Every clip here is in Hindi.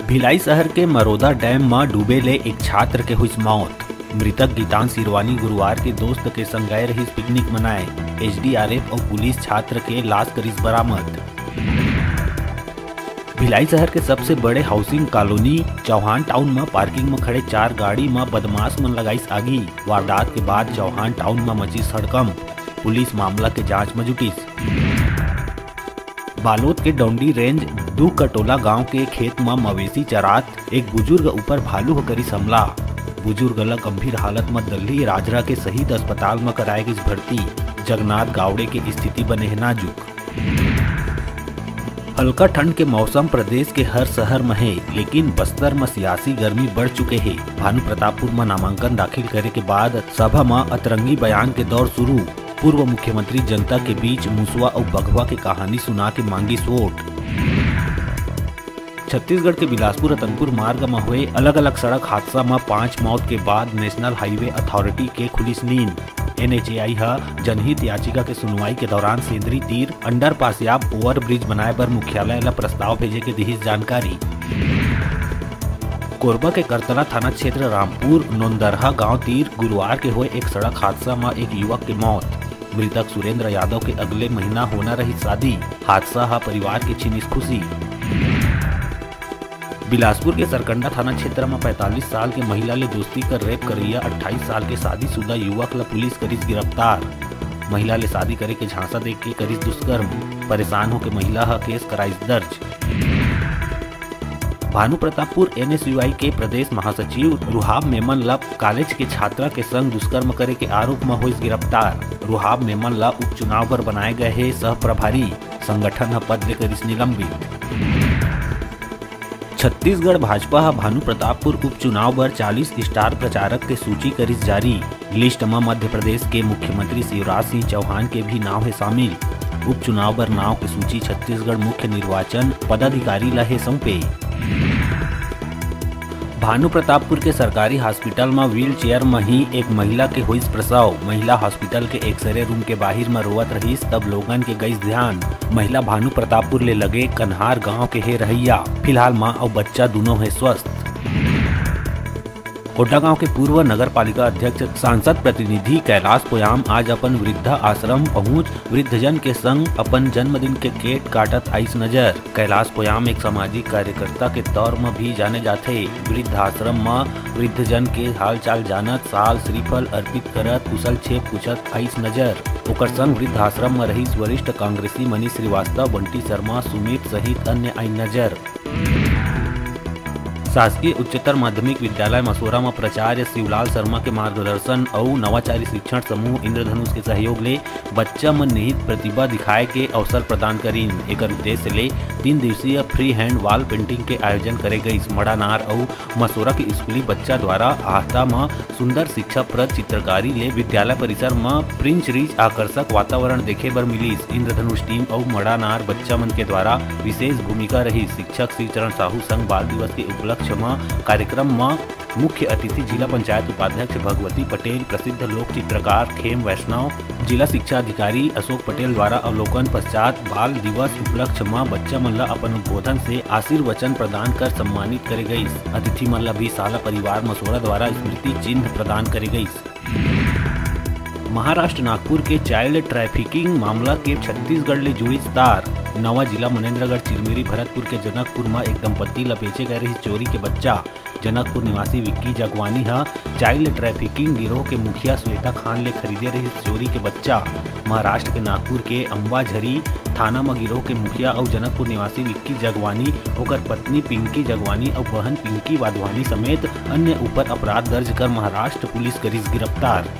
भिलाई शहर के मरोदा डैम में डूबे ले एक छात्र के हुई मौत। मृतक गीतांश सिरवानी गुरुवार के दोस्त के संग गए रही पिकनिक मनाए। एसडीआरएफ और पुलिस छात्र के लाश करीस बरामद। भिलाई शहर के सबसे बड़े हाउसिंग कॉलोनी चौहान टाउन में पार्किंग में खड़े 4 गाड़ी में बदमाश मन लगाईस आगी। वारदात के बाद चौहान टाउन में मची हड़कंप। पुलिस मामला के जांच में जुटीस। बालोद के डोंडी रेंज दू कटोला गांव के खेत में मवेशी चरात एक बुजुर्ग ऊपर भालू करीस हमला। बुजुर्ग ला गंभीर हालत में दिल्ली राजरा के शहीद अस्पताल में कराए गई भर्ती। जगन्नाथ गावड़े की स्थिति बने है नाजुक। हल्का ठंड के मौसम प्रदेश के हर शहर में है, लेकिन बस्तर में सियासी गर्मी बढ़ चुके हैं। भानु प्रतापपुर में नामांकन दाखिल करे के बाद सभा में अतरंगी बयान के दौर शुरू। पूर्व मुख्यमंत्री जनता के बीच मुसवा और बघवा की कहानी सुना के मांगी वोट। छत्तीसगढ़ के बिलासपुर रतनपुर मार्ग में हुए अलग अलग सड़क हादसा में 5 मौत के बाद नेशनल हाईवे अथॉरिटी के खुली नींद। NHAI जनहित याचिका के सुनवाई के दौरान सेंद्री तीर अंडरपास या ओवर ब्रिज बनाए पर मुख्यालय ला प्रस्ताव भेजे के दी जानकारी। कोरबा के करतला थाना क्षेत्र रामपुर नोंदरहा गांव तीर गुरुवार के हुए एक सड़क हादसा में एक युवक की मौत। मृतक सुरेंद्र यादव के अगले महीना होना रही शादी। हादसा परिवार की छीनिस खुशी। बिलासपुर के सरकंडा थाना क्षेत्र में 45 साल के महिला ले दोस्ती कर रेप करिया 28 साल के शादीशुदा युवक ला पुलिस करीस गिरफ्तार। महिला ले शादी करे के झांसा देख के करीस दुष्कर्म। परेशान होकर महिला केस कराइस दर्ज। भानु प्रतापपुर NSUI के प्रदेश महासचिव रुहाब मेमन ला कॉलेज के छात्रा के संग दुष्कर्म करे के आरोप में हुई गिरफ्तार। रुहाब मेमन ला उपचुनाव पर बनाए गए है सह प्रभारी। संगठन पद लेकर निलंबित। छत्तीसगढ़ भाजपा भानु प्रतापपुर उपचुनाव पर 40 स्टार प्रचारक के सूची करीस जारी। लिस्ट में मध्य प्रदेश के मुख्यमंत्री शिवराज सिंह चौहान के भी नाम है शामिल। उपचुनाव पर नाव की सूची छत्तीसगढ़ मुख्य निर्वाचन पदाधिकारी ला है सौंपे। भानु प्रतापपुर के सरकारी हॉस्पिटल में व्हील चेयर में ही एक महिला के हुई प्रसव। महिला हॉस्पिटल के एक्सरे रूम के बाहर में रोवत रहीस, तब लोगन के गई ध्यान। महिला भानु प्रतापपुर ले लगे कन्हार गांव के है रहिया। फिलहाल मां और बच्चा दोनों है स्वस्थ। कोटा गांव के पूर्व नगर पालिका अध्यक्ष सांसद प्रतिनिधि कैलाश पोयाम आज अपन वृद्धा आश्रम पहुंच वृद्धजन के संग अपन जन्मदिन के केक काटत आइस नजर। कैलाश पोयाम एक सामाजिक कार्यकर्ता के तौर में भी जाने जाते। वृद्ध आश्रम में वृद्धजन के हाल चाल जानत, साल श्रीफल अर्पित करत, कुशल छेप पूछत आइस नजर। ओकर संग वृद्ध आश्रम में रहीस वरिष्ठ कांग्रेसी मनीष श्रीवास्तव, बंटी शर्मा, सुमित सहित अन्य आई नजर। शासकीय उच्चतर माध्यमिक विद्यालय मसोरा में प्राचार्य शिवलाल शर्मा के मार्गदर्शन और नवाचारी शिक्षण समूह इंद्रधनुष के सहयोग ले बच्चा में निहित प्रतिभा दिखाए के अवसर प्रदान करीन। एक उद्देश्य ले 3 दिवसीय फ्री हैंड वॉल पेंटिंग के आयोजन करे गई। मड़ानार और मसोरा के स्कूली बच्चा द्वारा आहता में सुंदर शिक्षाप्रद चित्रकारी ले विद्यालय परिसर में प्रिंच रिच आकर्षक वातावरण देखे बर मिलीस। इंद्रधनुष टीम और मड़ानार बच्चा मन के द्वारा विशेष भूमिका रही। शिक्षक श्री चरण साहू संघ बाल दिवस के उपलक्ष्य कार्यक्रम में मुख्य अतिथि जिला पंचायत उपाध्यक्ष भगवती पटेल, प्रसिद्ध लोक चित्रकार खेम वैष्णव, जिला शिक्षा अधिकारी अशोक पटेल द्वारा अवलोकन पश्चात बाल दिवस उपलक्ष्य में बच्चा मन ला अपन उद्बोधन से आशीर्वचन प्रदान कर सम्मानित करे गई। अतिथि मन ला भी साला परिवार मसोरा द्वारा स्मृति चिन्ह प्रदान करे गई। महाराष्ट्र नागपुर के चाइल्ड ट्रैफिकिंग मामला के छत्तीसगढ़ ले जुड़ी तार। नवा जिला मनेन्द्रगढ़ चिरमिरी भरतपुर के जनकपुर में एक दंपत्ति ला बेचे गए रही चोरी के बच्चा। जनकपुर निवासी विक्की जगवानी चाइल्ड ट्रैफिकिंग गिरोह के मुखिया श्वेता खान ले खरीदे रही चोरी के बच्चा। महाराष्ट्र के नागपुर के अम्बाझरी थाना में गिरोह के मुखिया और जनकपुर निवासी विक्की जगवानी, होकर पत्नी पिंकी जगवानी और बहन पिंकी वाधवानी समेत अन्य ऊपर अपराध दर्ज कर महाराष्ट्र पुलिस करीस गिरफ्तार।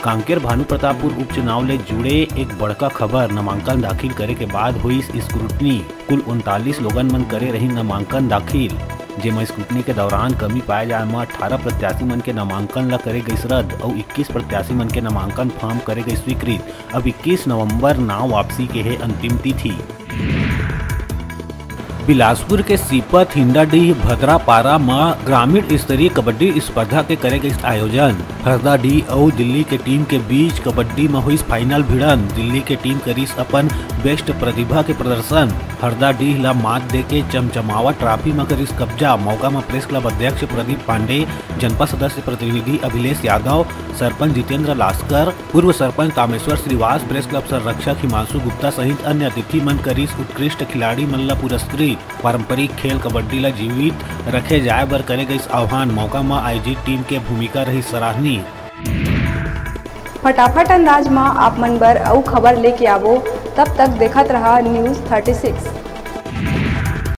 कांकेर भानु प्रतापपुर उपचुनाव ले जुड़े एक बड़का खबर। नामांकन दाखिल करे के बाद हुई स्क्रूटनी। कुल 39 लोगन मन करे रही नामांकन दाखिल, जेमा स्क्रूटनी के दौरान कमी पाए जाए में 18 प्रत्याशी मन के नामांकन ला करे गई रद्द और 21 प्रत्याशी मन के नामांकन फॉर्म करे गई स्वीकृत। अब 21 नवंबर नाम वापसी के है अंतिम तिथि। बिलासपुर के सीपत, हिंडाडीह, भद्रापारा में ग्रामीण स्तरीय कबड्डी स्पर्धा के करे गई आयोजन। हरदाडीह और दिल्ली के टीम के बीच कबड्डी में हुई फाइनल भिड़न। दिल्ली के टीम करीस अपन बेस्ट प्रतिभा के प्रदर्शन। हरदाडीह ला मात दे के चमचमावा ट्रॉफी में करीस कब्जा। मौका में प्रेस क्लब अध्यक्ष प्रदीप पांडे, जनपद सदस्य प्रतिनिधि अभिलेश यादव, सरपंच जितेंद्र लास्कर, पूर्व सरपंच तामेश्वर श्रीवास, प्रेस क्लब संरक्षक हिमांशु गुप्ता सहित अन्य अतिथि मन करीस उत्कृष्ट खिलाड़ी मन ला पुरस्कृत। पारंपरिक खेल कबड्डी ला जीवित रखे जाए बर करे गई आह्वान। मौका में आयोजित टीम के भूमिका रही सराहनीय। फटाफट अंदाज में आप मन बर अउ खबर लेके आवो, तब तक देखत रहा न्यूज़ 36।